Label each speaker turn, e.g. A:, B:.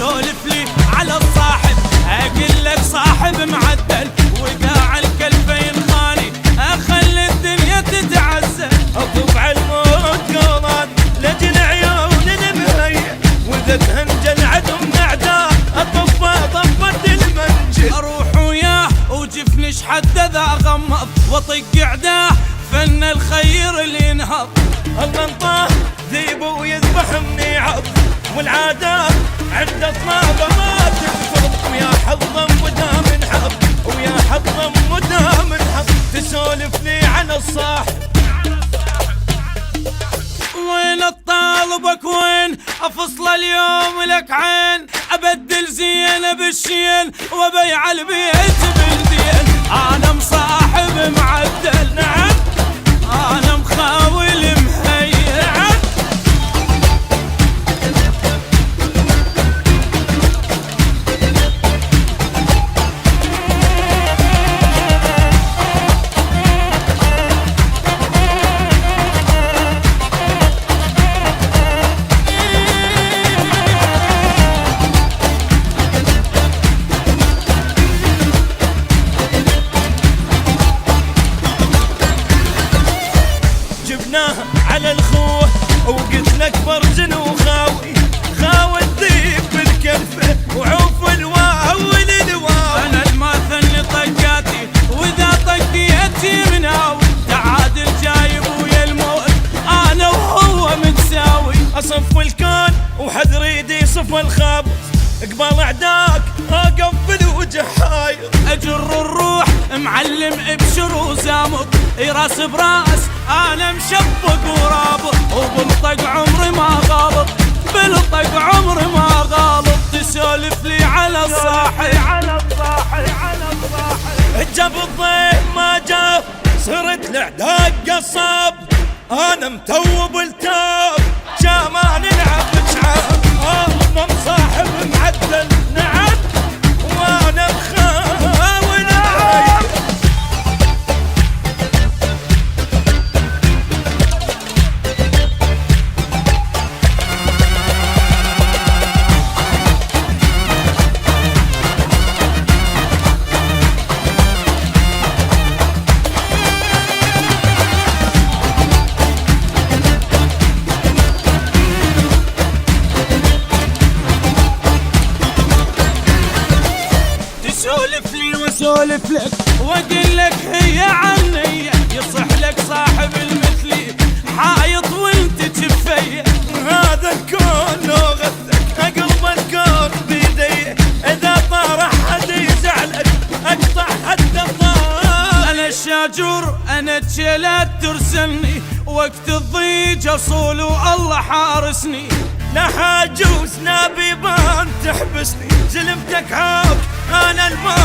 A: تسولف لي على الصاحب، اقول لك صاحب معدل وقاع الكلفين خاني، اخلي الدنيا تتعزل.
B: اطب على الموت قولان لجل عيون المهيئ، واذا تهنجل عدو من اعداء اطفى طفت المنجل.
A: اروح وياه وجفنش حد ذا غمض واطق عداه، فن الخير اللي ينهض.
B: الله انطاه ذيب ويذبح مني عض، والعادات عند اطنابه ما تنفض. ويا حظا مدام حظ، ويا حظا مدام حظ، تسولف لي عن الصاحب.
A: وين الطالبك وين افصل اليوم لك عين، ابدل زين بالشين وبيع البيت بالدين. انا مصاحب معدل،
B: نعم
A: انا مخاول مهيئ،
B: نعم جبناها على الخوه وقلت لك برزن وخاوي، خاوي الذيب بالكلفه وعوف الواو للواو.
A: انا الماثل طقاتي واذا طقيتي مناوي، تعادل جايب ويا الموت انا وهو متساوي.
B: اصف الكون وحد ريدي صف الخابط، قبال اعداك اقبل وجحاير.
A: اجر الروح معلم ابشر وزامط، راس براس انا مشبق ورابط، وبالطق عمري ما غالط، بالطق عمري ما غالط. تسولف لي على الصاحي، على الصاحي، على الصاحي.
B: جاب الضيف ما جاب صرت الاعداء قصاب، انا متوب التاب شامان نلعب بشعاب. انا مصاحب معدل نعم، وانا مخاول عايب.
A: تسولف لي واسولف لك واقول لك هي عني، يصح لك صاحب المثلي حايط وانت جفيه.
B: هذا الكون لو غثك اقلب الكون بيدي، اذا طار احد يزعلك اقطع حد الطار.
A: انا الشاجور انا تشيلات ترسلني، وقت الضيج اصول والله حارسني.
B: لا حاجوز نبيبان تحبسني، زلمتك عاق انا الماء